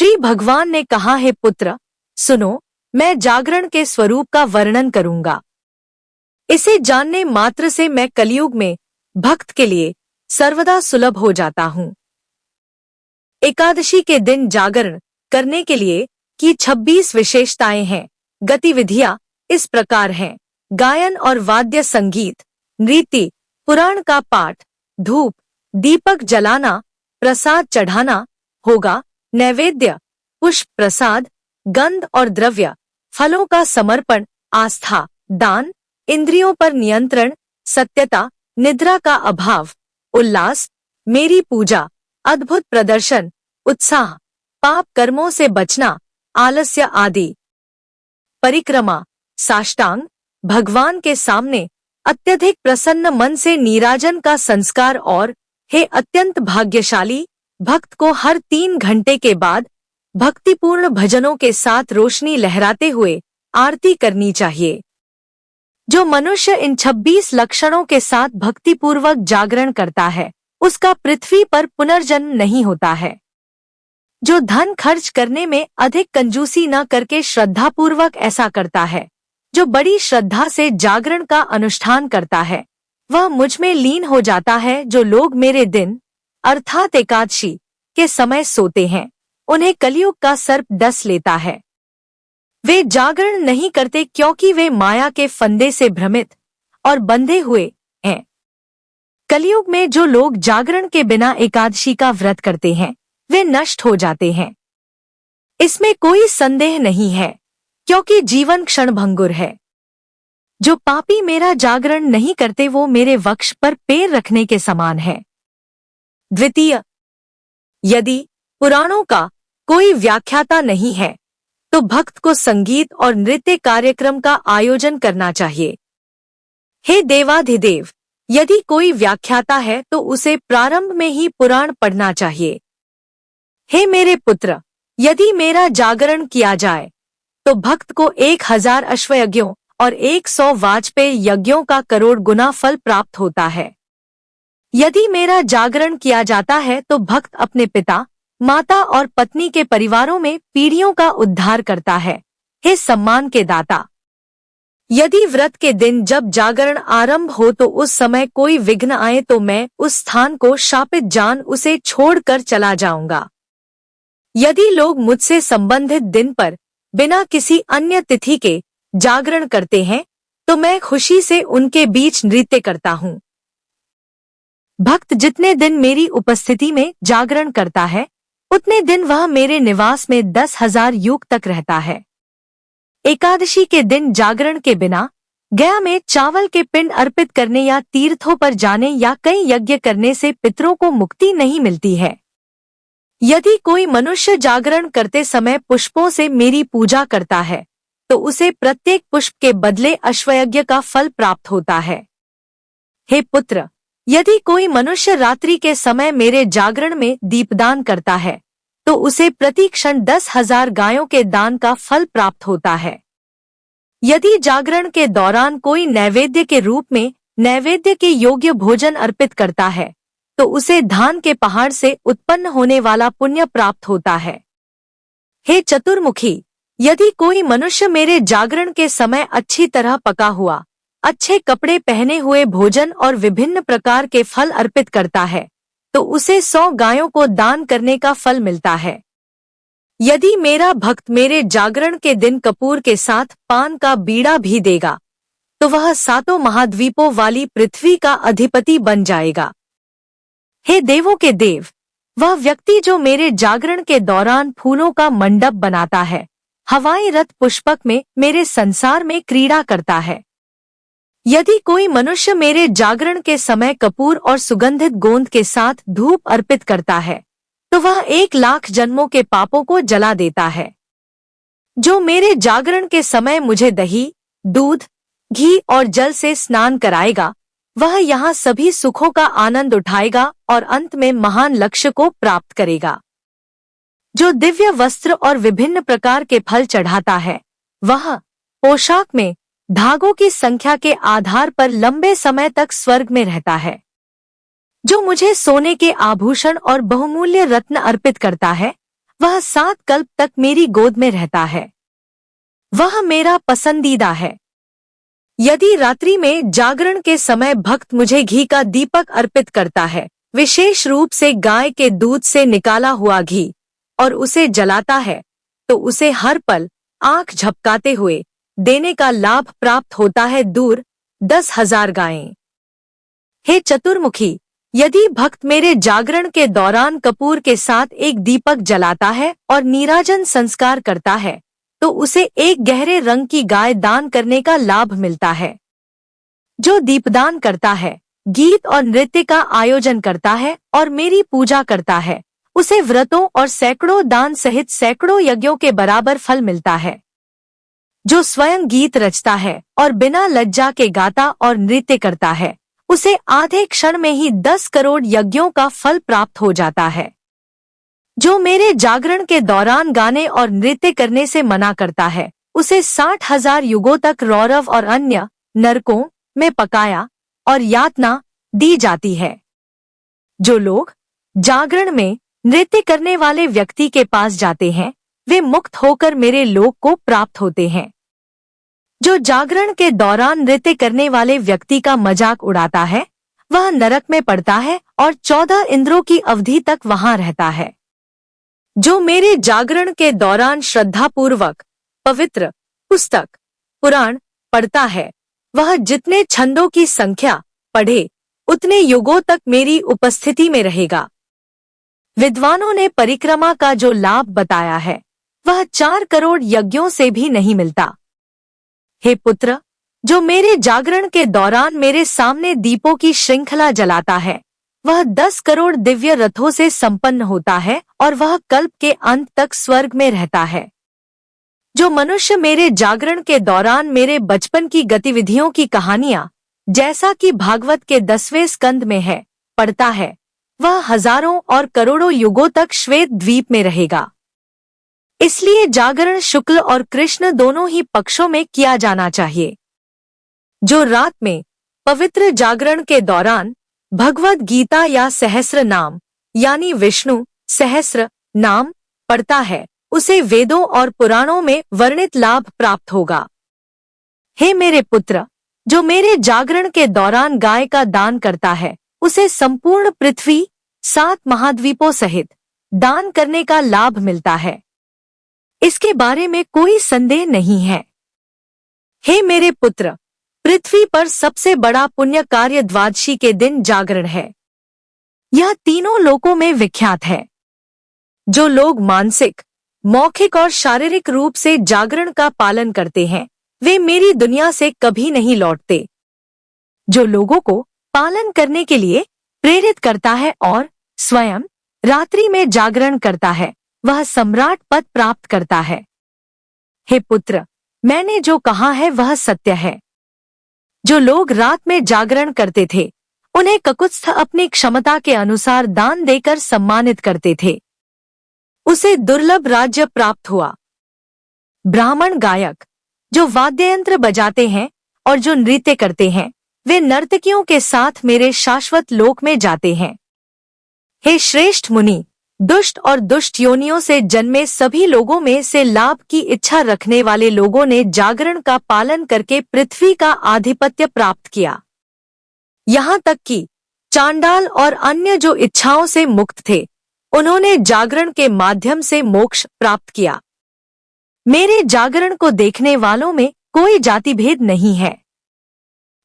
श्री भगवान ने कहा, हे पुत्र, सुनो, मैं जागरण के स्वरूप का वर्णन करूंगा। इसे जानने मात्र से मैं कलयुग में भक्त के लिए सर्वदा सुलभ हो जाता हूँ। एकादशी के दिन जागरण करने के लिए की 26 विशेषताएं हैं। गतिविधियां इस प्रकार हैं: गायन और वाद्य संगीत, नृत्य, पुराण का पाठ, धूप दीपक जलाना, प्रसाद चढ़ाना होगा, नैवेद्य, पुष्प प्रसाद, गंध और द्रव्य, फलों का समर्पण, आस्था, दान, इंद्रियों पर नियंत्रण, सत्यता, निद्रा का अभाव, उल्लास, मेरी पूजा, अद्भुत प्रदर्शन, उत्साह, पाप कर्मों से बचना, आलस्य आदि। परिक्रमा, साष्टांग भगवान के सामने अत्यधिक प्रसन्न मन से नीराजन का संस्कार और हे अत्यंत भाग्यशाली भक्त को हर 3 घंटे के बाद भक्तिपूर्ण भजनों के साथ रोशनी लहराते हुए आरती करनी चाहिए। जो मनुष्य इन 26 लक्षणों के साथ भक्तिपूर्वक जागरण करता है, उसका पृथ्वी पर पुनर्जन्म नहीं होता है। जो धन खर्च करने में अधिक कंजूसी न करके श्रद्धापूर्वक ऐसा करता है, जो बड़ी श्रद्धा से जागरण का अनुष्ठान करता है, वह मुझ में लीन हो जाता है। जो लोग मेरे दिन अर्थात एकादशी के समय सोते हैं, उन्हें कलयुग का सर्प डस लेता है। वे जागरण नहीं करते क्योंकि वे माया के फंदे से भ्रमित और बंधे हुए हैं। कलयुग में जो लोग जागरण के बिना एकादशी का व्रत करते हैं, वे नष्ट हो जाते हैं। इसमें कोई संदेह नहीं है, क्योंकि जीवन क्षणभंगुर है। जो पापी मेरा जागरण नहीं करते, वो मेरे वक्ष पर पैर रखने के समान है। द्वितीय, यदि पुराणों का कोई व्याख्याता नहीं है, तो भक्त को संगीत और नृत्य कार्यक्रम का आयोजन करना चाहिए। हे देवाधिदेव, यदि कोई व्याख्याता है तो उसे प्रारंभ में ही पुराण पढ़ना चाहिए। हे मेरे पुत्र, यदि मेरा जागरण किया जाए तो भक्त को 1000 अश्वयज्ञों और 100 वाजपेय यज्ञों का करोड़ गुना फल प्राप्त होता है। यदि मेरा जागरण किया जाता है तो भक्त अपने पिता, माता और पत्नी के परिवारों में पीढ़ियों का उद्धार करता है। हे सम्मान के दाता, यदि व्रत के दिन जब जागरण आरंभ हो तो उस समय कोई विघ्न आए तो मैं उस स्थान को शापित जान उसे छोड़कर चला जाऊंगा। यदि लोग मुझसे संबंधित दिन पर बिना किसी अन्य तिथि के जागरण करते हैं, तो मैं खुशी से उनके बीच नृत्य करता हूँ। भक्त जितने दिन मेरी उपस्थिति में जागरण करता है, उतने दिन वह मेरे निवास में 10,000 युग तक रहता है। एकादशी के दिन जागरण के बिना गया में चावल के पिंड अर्पित करने या तीर्थों पर जाने या कई यज्ञ करने से पितरों को मुक्ति नहीं मिलती है। यदि कोई मनुष्य जागरण करते समय पुष्पों से मेरी पूजा करता है, तो उसे प्रत्येक पुष्प के बदले अश्वयज्ञ का फल प्राप्त होता है। हे पुत्र, यदि कोई मनुष्य रात्रि के समय मेरे जागरण में दीपदान करता है, तो उसे प्रति क्षण 10,000 गायों के दान का फल प्राप्त होता है। यदि जागरण के दौरान कोई नैवेद्य के रूप में नैवेद्य के योग्य भोजन अर्पित करता है, तो उसे धान के पहाड़ से उत्पन्न होने वाला पुण्य प्राप्त होता है। हे चतुर्मुखी, यदि कोई मनुष्य मेरे जागरण के समय अच्छी तरह पका हुआ, अच्छे कपड़े पहने हुए भोजन और विभिन्न प्रकार के फल अर्पित करता है, तो उसे 100 गायों को दान करने का फल मिलता है। यदि मेरा भक्त मेरे जागरण के दिन कपूर के साथ पान का बीड़ा भी देगा, तो वह 7 महाद्वीपों वाली पृथ्वी का अधिपति बन जाएगा। हे देवों के देव, वह व्यक्ति जो मेरे जागरण के दौरान फूलों का मंडप बनाता है, हवाई रथ पुष्पक में मेरे संसार में क्रीड़ा करता है। यदि कोई मनुष्य मेरे जागरण के समय कपूर और सुगंधित गोंद के साथ धूप अर्पित करता है, तो वह 1,00,000 जन्मों के पापों को जला देता है। जो मेरे जागरण के समय मुझे दही, दूध, घी और जल से स्नान कराएगा, वह यहाँ सभी सुखों का आनंद उठाएगा और अंत में महान लक्ष्य को प्राप्त करेगा। जो दिव्य वस्त्र और विभिन्न प्रकार के फल चढ़ाता है, वह पोशाक में धागों की संख्या के आधार पर लंबे समय तक स्वर्ग में रहता है। जो मुझे सोने के आभूषण और बहुमूल्य रत्न अर्पित करता है, वह 7 कल्प तक मेरी गोद में रहता है। वह मेरा पसंदीदा है। यदि रात्रि में जागरण के समय भक्त मुझे घी का दीपक अर्पित करता है, विशेष रूप से गाय के दूध से निकाला हुआ घी, और उसे जलाता है, तो उसे हर पल आंख झपकाते हुए देने का लाभ प्राप्त होता है। दूर 10,000 गायें। हे चतुर्मुखी, यदि भक्त मेरे जागरण के दौरान कपूर के साथ एक दीपक जलाता है और नीराजन संस्कार करता है, तो उसे एक गहरे रंग की गाय दान करने का लाभ मिलता है। जो दीपदान करता है, गीत और नृत्य का आयोजन करता है और मेरी पूजा करता है, उसे व्रतों और सैकड़ों दान सहित सैकड़ों यज्ञों के बराबर फल मिलता है। जो स्वयं गीत रचता है और बिना लज्जा के गाता और नृत्य करता है, उसे आधे क्षण में ही 10 करोड़ यज्ञों का फल प्राप्त हो जाता है। जो मेरे जागरण के दौरान गाने और नृत्य करने से मना करता है, उसे 60,000 युगों तक रौरव और अन्य नरकों में पकाया और यातना दी जाती है। जो लोग जागरण में नृत्य करने वाले व्यक्ति के पास जाते हैं, वे मुक्त होकर मेरे लोक को प्राप्त होते हैं। जो जागरण के दौरान नृत्य करने वाले व्यक्ति का मजाक उड़ाता है, वह नरक में पड़ता है और 14 इंद्रों की अवधि तक वहां रहता है। जो मेरे जागरण के दौरान श्रद्धापूर्वक पवित्र पुस्तक पुराण पढ़ता है, वह जितने छंदों की संख्या पढ़े, उतने युगों तक मेरी उपस्थिति में रहेगा। विद्वानों ने परिक्रमा का जो लाभ बताया है, वह 4 करोड़ यज्ञों से भी नहीं मिलता। हे पुत्र, जो मेरे जागरण के दौरान मेरे सामने दीपों की श्रृंखला जलाता है, वह 10 करोड़ दिव्य रथों से संपन्न होता है और वह कल्प के अंत तक स्वर्ग में रहता है। जो मनुष्य मेरे जागरण के दौरान मेरे बचपन की गतिविधियों की कहानियां, जैसा कि भागवत के 10वें स्कंद में है, पढ़ता है, वह हजारों और करोड़ों युगों तक श्वेत द्वीप में रहेगा। इसलिए जागरण शुक्ल और कृष्ण दोनों ही पक्षों में किया जाना चाहिए। जो रात में पवित्र जागरण के दौरान भगवद गीता या सहस्र नाम यानी विष्णु सहस्र नाम पढ़ता है, उसे वेदों और पुराणों में वर्णित लाभ प्राप्त होगा। हे मेरे पुत्र, जो मेरे जागरण के दौरान गाय का दान करता है, उसे संपूर्ण पृथ्वी 7 महाद्वीपों सहित दान करने का लाभ मिलता है। इसके बारे में कोई संदेह नहीं है। हे मेरे पुत्र, पृथ्वी पर सबसे बड़ा पुण्य कार्य द्वादशी के दिन जागरण है। यह तीनों लोकों में विख्यात है। जो लोग मानसिक, मौखिक और शारीरिक रूप से जागरण का पालन करते हैं, वे मेरी दुनिया से कभी नहीं लौटते। जो लोगों को पालन करने के लिए प्रेरित करता है और स्वयं रात्रि में जागरण करता है, वह सम्राट पद प्राप्त करता है। हे पुत्र, मैंने जो कहा है वह सत्य है। जो लोग रात में जागरण करते थे, उन्हें ककुत्स्थ अपनी क्षमता के अनुसार दान देकर सम्मानित करते थे। उसे दुर्लभ राज्य प्राप्त हुआ। ब्राह्मण गायक, जो वाद्ययंत्र बजाते हैं और जो नृत्य करते हैं, वे नर्तकियों के साथ मेरे शाश्वत लोक में जाते हैं। हे श्रेष्ठ मुनि, दुष्ट और दुष्ट योनियों से जन्मे सभी लोगों में से लाभ की इच्छा रखने वाले लोगों ने जागरण का पालन करके पृथ्वी का आधिपत्य प्राप्त किया। यहाँ तक कि चांडाल और अन्य जो इच्छाओं से मुक्त थे, उन्होंने जागरण के माध्यम से मोक्ष प्राप्त किया। मेरे जागरण को देखने वालों में कोई जाति भेद नहीं है।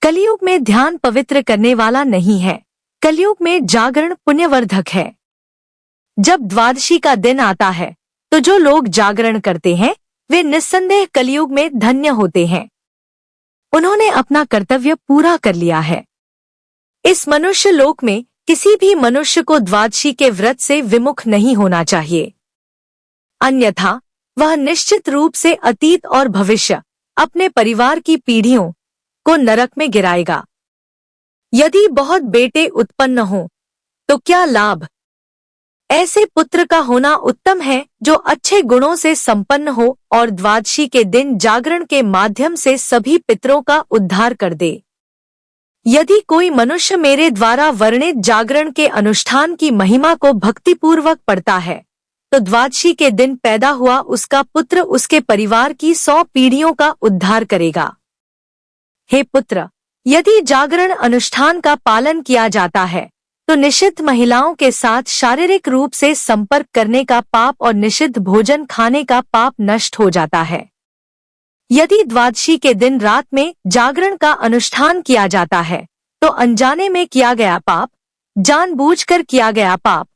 कलयुग में ध्यान पवित्र करने वाला नहीं है। कलयुग में जागरण पुण्यवर्धक है। जब द्वादशी का दिन आता है, तो जो लोग जागरण करते हैं, वे निस्संदेह कलयुग में धन्य होते हैं। उन्होंने अपना कर्तव्य पूरा कर लिया है। इस मनुष्य लोक में किसी भी मनुष्य को द्वादशी के व्रत से विमुख नहीं होना चाहिए, अन्यथा वह निश्चित रूप से अतीत और भविष्य अपने परिवार की पीढ़ियों को नरक में गिराएगा। यदि बहुत बेटे उत्पन्न हो तो क्या लाभ? ऐसे पुत्र का होना उत्तम है जो अच्छे गुणों से संपन्न हो और द्वादशी के दिन जागरण के माध्यम से सभी पितरों का उद्धार कर दे। यदि कोई मनुष्य मेरे द्वारा वर्णित जागरण के अनुष्ठान की महिमा को भक्तिपूर्वक पढ़ता है, तो द्वादशी के दिन पैदा हुआ उसका पुत्र उसके परिवार की 100 पीढ़ियों का उद्धार करेगा। हे पुत्र, यदि जागरण अनुष्ठान का पालन किया जाता है तो निषिद्ध महिलाओं के साथ शारीरिक रूप से संपर्क करने का पाप और निषिद्ध भोजन खाने का पाप नष्ट हो जाता है। यदि द्वादशी के दिन रात में जागरण का अनुष्ठान किया जाता है तो अनजाने में किया गया पाप, जानबूझकर किया गया पाप,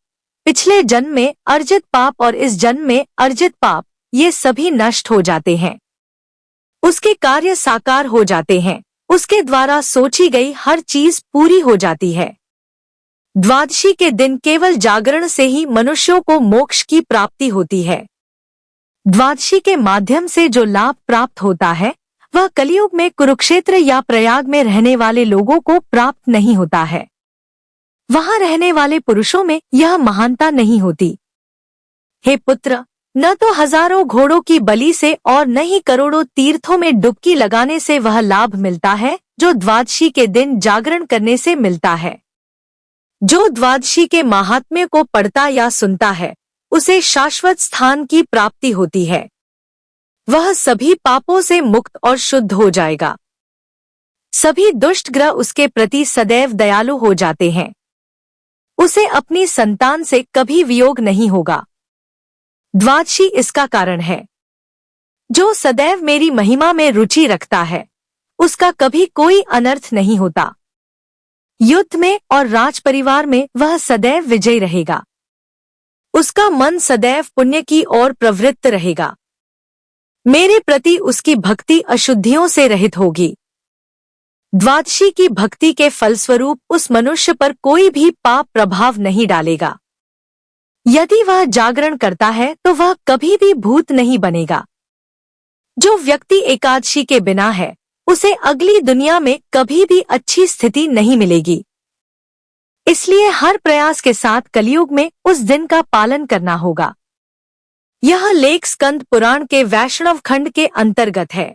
पिछले जन्म में अर्जित पाप और इस जन्म में अर्जित पाप, ये सभी नष्ट हो जाते हैं। उसके कार्य साकार हो जाते हैं, उसके द्वारा सोची गई हर चीज पूरी हो जाती है। द्वादशी के दिन केवल जागरण से ही मनुष्यों को मोक्ष की प्राप्ति होती है। द्वादशी के माध्यम से जो लाभ प्राप्त होता है वह कलयुग में कुरुक्षेत्र या प्रयाग में रहने वाले लोगों को प्राप्त नहीं होता है। वहां रहने वाले पुरुषों में यह महानता नहीं होती। हे पुत्र, न तो हजारों घोड़ों की बलि से और न ही करोड़ों तीर्थों में डुबकी लगाने से वह लाभ मिलता है जो द्वादशी के दिन जागरण करने से मिलता है। जो द्वादशी के महात्म्य को पढ़ता या सुनता है उसे शाश्वत स्थान की प्राप्ति होती है। वह सभी पापों से मुक्त और शुद्ध हो जाएगा। सभी दुष्ट ग्रह उसके प्रति सदैव दयालु हो जाते हैं। उसे अपनी संतान से कभी वियोग नहीं होगा। द्वादशी इसका कारण है। जो सदैव मेरी महिमा में रुचि रखता है उसका कभी कोई अनर्थ नहीं होता। युद्ध में और राज परिवार में वह सदैव विजयी रहेगा। उसका मन सदैव पुण्य की ओर प्रवृत्त रहेगा। मेरे प्रति उसकी भक्ति अशुद्धियों से रहित होगी। द्वादशी की भक्ति के फलस्वरूप उस मनुष्य पर कोई भी पाप प्रभाव नहीं डालेगा। यदि वह जागरण करता है तो वह कभी भी भूत नहीं बनेगा। जो व्यक्ति एकादशी के बिना है उसे अगली दुनिया में कभी भी अच्छी स्थिति नहीं मिलेगी। इसलिए हर प्रयास के साथ कलयुग में उस दिन का पालन करना होगा। यह लेख स्कंद पुराण के वैष्णव खंड के अंतर्गत है।